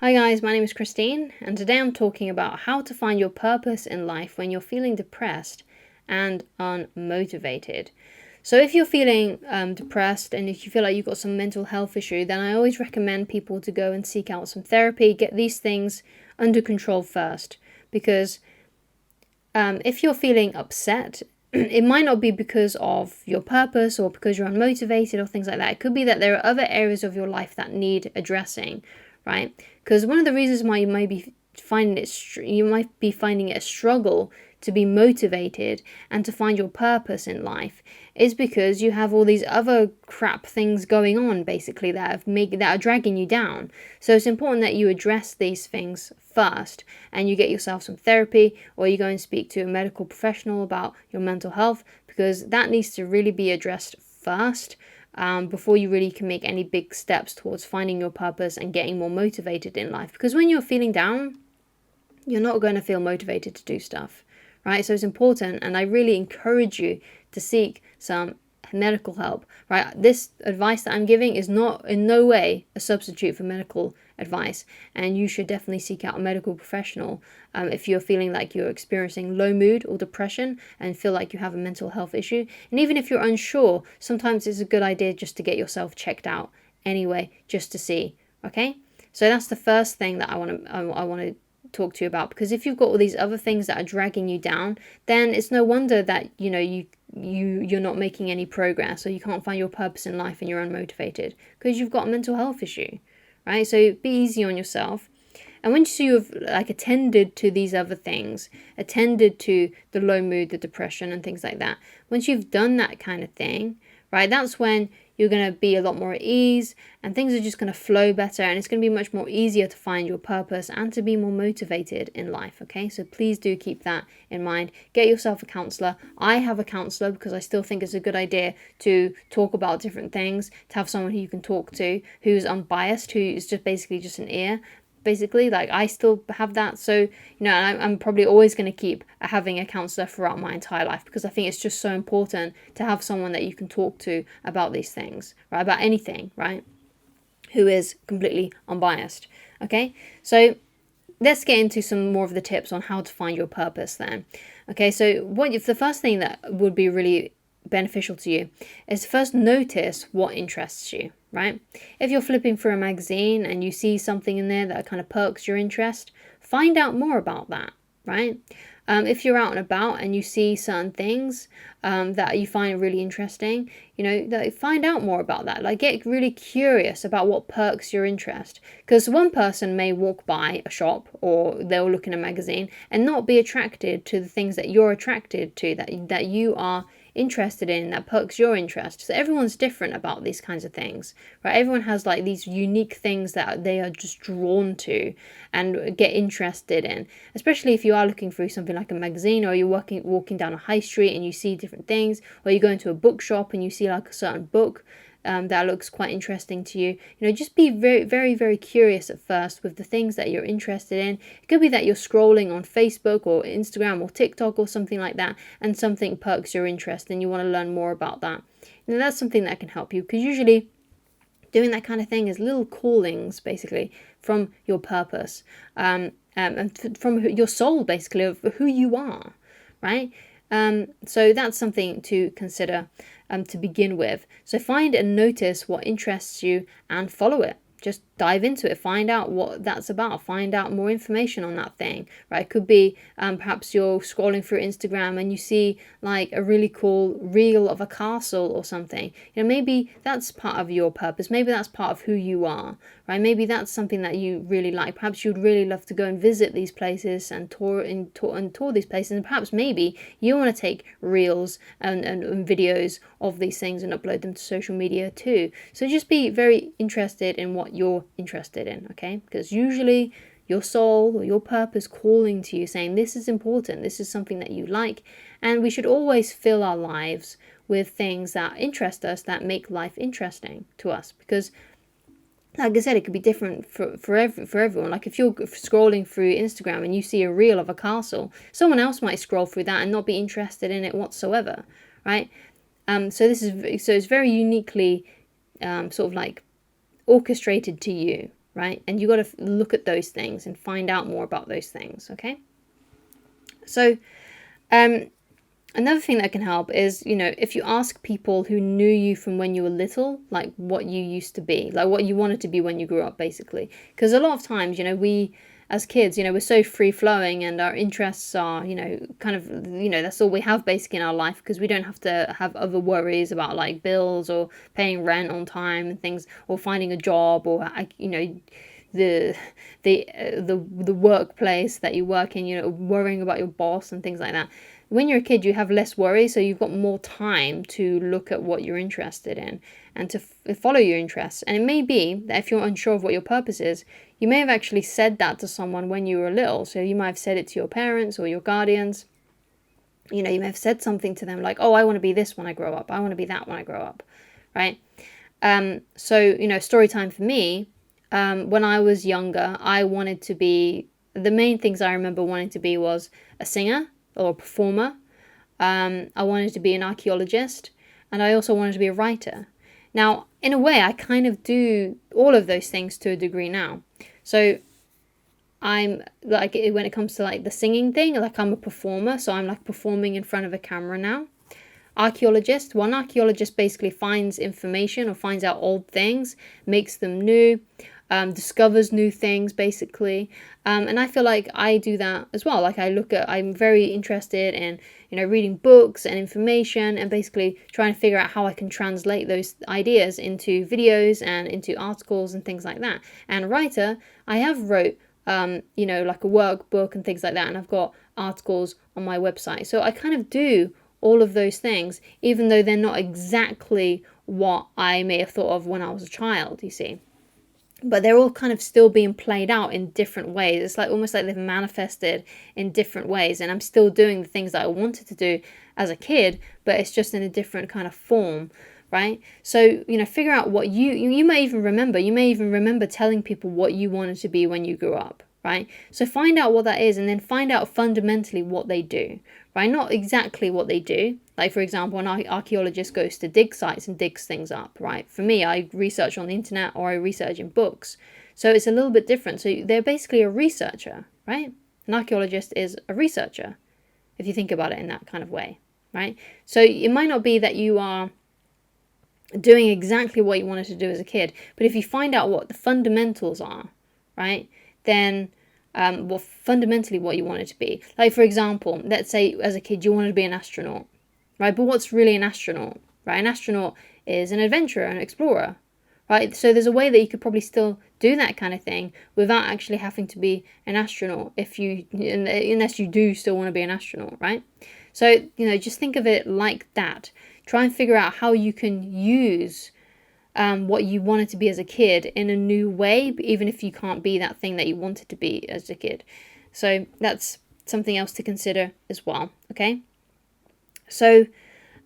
Hi guys, my name is Christine, and today I'm talking about how to find your purpose in life when you're feeling depressed and unmotivated. So if you're feeling depressed and if you feel like you've got some mental health issue, then I always recommend people to go and seek out some therapy, get these things under control first. Because if you're feeling upset, it might not be because of your purpose or because you're unmotivated or things like that. It could be that there are other areas of your life that need addressing, right? Because one of the reasons why you might be finding it a struggle to be motivated and to find your purpose in life is because you have all these other crap things going on, basically, that are dragging you down. So it's important that you address these things first and you get yourself some therapy, or you go and speak to a medical professional about your mental health, because that needs to really be addressed first. Before you really can make any big steps towards finding your purpose and getting more motivated in life. Because when you're feeling down, you're not going to feel motivated to do stuff, right? So it's important, and I really encourage you to seek some medical help, right? This advice that I'm giving is not in no way a substitute for medical advice, and you should definitely seek out a medical professional if you're feeling like you're experiencing low mood or depression and feel like you have a mental health issue. And even if you're unsure, sometimes it's a good idea just to get yourself checked out anyway, just to see. Okay, so that's the first thing that I want to talk to you about, because if you've got all these other things that are dragging you down, then it's no wonder that you're not making any progress, or you can't find your purpose in life and you're unmotivated because you've got a mental health issue, right? So be easy on yourself. And once you've attended to these other things, attended to the low mood, the depression and things like that, once you've done that kind of thing, right, that's when you're going to be a lot more at ease and things are just going to flow better, and it's going to be much more easier to find your purpose and to be more motivated in life. Okay, so please do keep that in mind. Get yourself a counselor. I have a counselor because I still think it's a good idea to talk about different things, to have someone who you can talk to who's unbiased, who is just basically just an ear. Basically, I still have that. So, I'm probably always going to keep having a counselor throughout my entire life, because I think it's just so important to have someone that you can talk to about these things, right? About anything, right? Who is completely unbiased. Okay, so let's get into some more of the tips on how to find your purpose then. Okay, so the first thing that would be really beneficial to you is first notice what interests you, right? If you're flipping through a magazine and you see something in there that kind of perks your interest, find out more about that, right? If you're out and about and you see certain things that you find really interesting, find out more about that. Get really curious about what perks your interest. Because one person may walk by a shop or they'll look in a magazine and not be attracted to the things that you're attracted to, that you are interested in, that perks your interest. So everyone's different about these kinds of things, right? Everyone has these unique things that they are just drawn to and get interested in, especially if you are looking through something like a magazine, or you're walking down a high street and you see different things, or you go into a bookshop and you see a certain book that looks quite interesting to you. Just be very, very, very curious at first with the things that you're interested in. It could be that you're scrolling on Facebook or Instagram or TikTok or something like that, and something perks your interest and you want to learn more about that. That's something that can help you, because usually doing that kind of thing is little callings, basically, from your purpose, and from your soul, basically, of who you are, right? So that's something to consider to begin with. So find and notice what interests you and follow it. Just dive into it, find out what that's about, find out more information on that thing, right? It could be perhaps you're scrolling through Instagram and you see a really cool reel of a castle or something. Maybe that's part of your purpose. Maybe that's part of who you are, right? Maybe that's something that you really like. Perhaps you'd really love to go and visit these places and tour these places. And perhaps maybe you want to take reels and videos of these things and upload them to social media too. So just be very interested in what you're interested in, okay? Because usually your soul or your purpose calling to you, saying this is important, this is something that you like, and we should always fill our lives with things that interest us, that make life interesting to us. Because like I said, it could be different for everyone. Like if you're scrolling through Instagram and you see a reel of a castle, someone else might scroll through that and not be interested in it whatsoever, right? So it's very uniquely orchestrated to you, right? And you got to look at those things and find out more about those things, okay? So another thing that can help is, if you ask people who knew you from when you were little, like what you used to be, like what you wanted to be when you grew up, basically. Because a lot of times, we as kids, we're so free flowing and our interests are, kind of, that's all we have basically in our life, because we don't have to have other worries about like bills or paying rent on time and things, or finding a job, or, the workplace that you work in, worrying about your boss and things like that. When you're a kid, you have less worry, so you've got more time to look at what you're interested in and to follow your interests. And it may be that if you're unsure of what your purpose is, you may have actually said that to someone when you were little. So you might have said it to your parents or your guardians. You may have said something to them like, oh, I want to be this when I grow up. I want to be that when I grow up, right? So, story time for me, when I was younger, I wanted to be, the main things I remember wanting to be was a singer or a performer. I wanted to be an archaeologist, and I also wanted to be a writer. Now, in a way, I kind of do all of those things to a degree now. So I'm like, when it comes to like the singing thing, like I'm a performer, so I'm like performing in front of a camera now. One archaeologist basically finds information or finds out old things, makes them new, discovers new things basically, and I feel like I do that as well. Like I'm very interested in reading books and information, and basically trying to figure out how I can translate those ideas into videos and into articles and things like that. And writer, I have wrote like a workbook and things like that, and I've got articles on my website. So I kind of do all of those things, even though they're not exactly what I may have thought of when I was a child, you see. But they're all kind of still being played out in different ways. It's like almost like they've manifested in different ways, and I'm still doing the things that I wanted to do as a kid, but it's just in a different kind of form, right? So, figure out what you may even remember telling people what you wanted to be when you grew up, right? So find out what that is, and then find out fundamentally what they do, right? Not exactly what they do. Like, for example, an archaeologist goes to dig sites and digs things up, right? For me, I research on the internet or I research in books. So it's a little bit different. So they're basically a researcher, right? An archaeologist is a researcher, if you think about it in that kind of way, right? So it might not be that you are doing exactly what you wanted to do as a kid, but if you find out what the fundamentals are, right, then fundamentally what you want it to be. Like, for example, let's say as a kid you wanted to be an astronaut, right? But what's really an astronaut, right? An astronaut is an adventurer, an explorer, right? So there's a way that you could probably still do that kind of thing without actually having to be an astronaut, unless you do still want to be an astronaut, right? So, just think of it like that. Try and figure out how you can use what you wanted to be as a kid in a new way, even if you can't be that thing that you wanted to be as a kid. So that's something else to consider as well, okay? So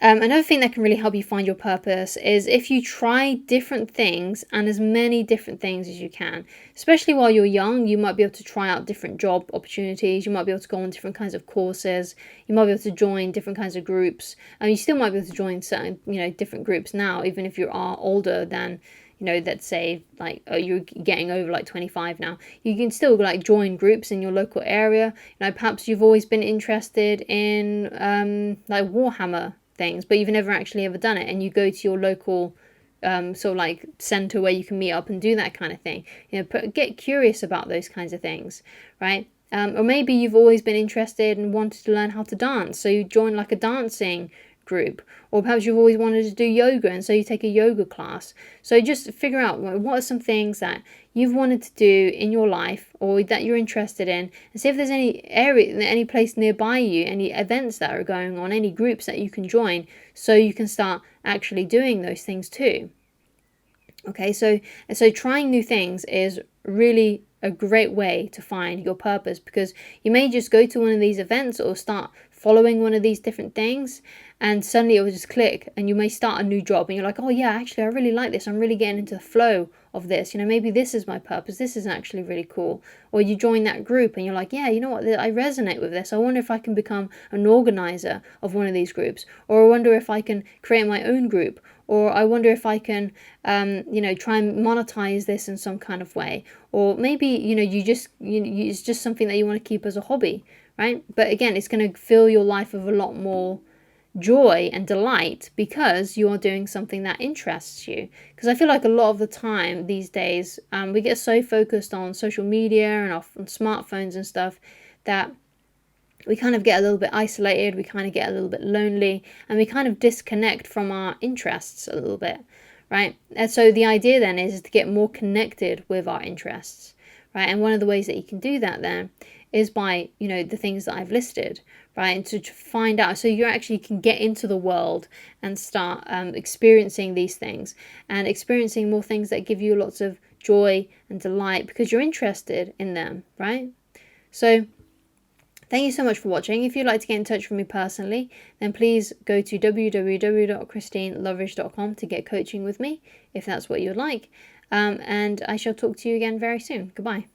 another thing that can really help you find your purpose is if you try different things, and as many different things as you can. Especially while you're young, you might be able to try out different job opportunities. You might be able to go on different kinds of courses. You might be able to join different kinds of groups. And you still might be able to join certain, different groups now, even if you are older than, let's say, like, you're getting over like 25 now. You can still like join groups in your local area. Perhaps you've always been interested in like Warhammer things, but you've never actually ever done it, and you go to your local sort of like center where you can meet up and do that kind of thing. Get curious about those kinds of things, right? Or maybe you've always been interested and wanted to learn how to dance, so you join like a dancing group. Or perhaps you've always wanted to do yoga, and so you take a yoga class. So just figure out what are some things that you've wanted to do in your life or that you're interested in, and see if there's any place nearby you, any events that are going on, any groups that you can join, so you can start actually doing those things too. Okay, so trying new things is really a great way to find your purpose, because you may just go to one of these events or start following one of these different things, and suddenly it will just click, and you may start a new job and you're like, oh yeah, actually I really like this, I'm really getting into the flow of this, maybe this is my purpose, this is actually really cool. Or you join that group and you're like, yeah, you know what, I resonate with this, I wonder if I can become an organizer of one of these groups, or I wonder if I can create my own group, or I wonder if I can, try and monetize this in some kind of way. Or maybe, it's just something that you want to keep as a hobby, right? But again, it's going to fill your life with a lot more joy and delight because you are doing something that interests you. Because I feel like a lot of the time these days, we get so focused on social media and on smartphones and stuff that we kind of get a little bit isolated, we kind of get a little bit lonely, and we kind of disconnect from our interests a little bit, right? And so the idea then is to get more connected with our interests, right? And one of the ways that you can do that then is by, the things that I've listed, right? And to find out, so you actually can get into the world and start experiencing these things and experiencing more things that give you lots of joy and delight because you're interested in them, right? So thank you so much for watching. If you'd like to get in touch with me personally, then please go to www.christineloveridge.com to get coaching with me, if that's what you'd like. And I shall talk to you again very soon. Goodbye.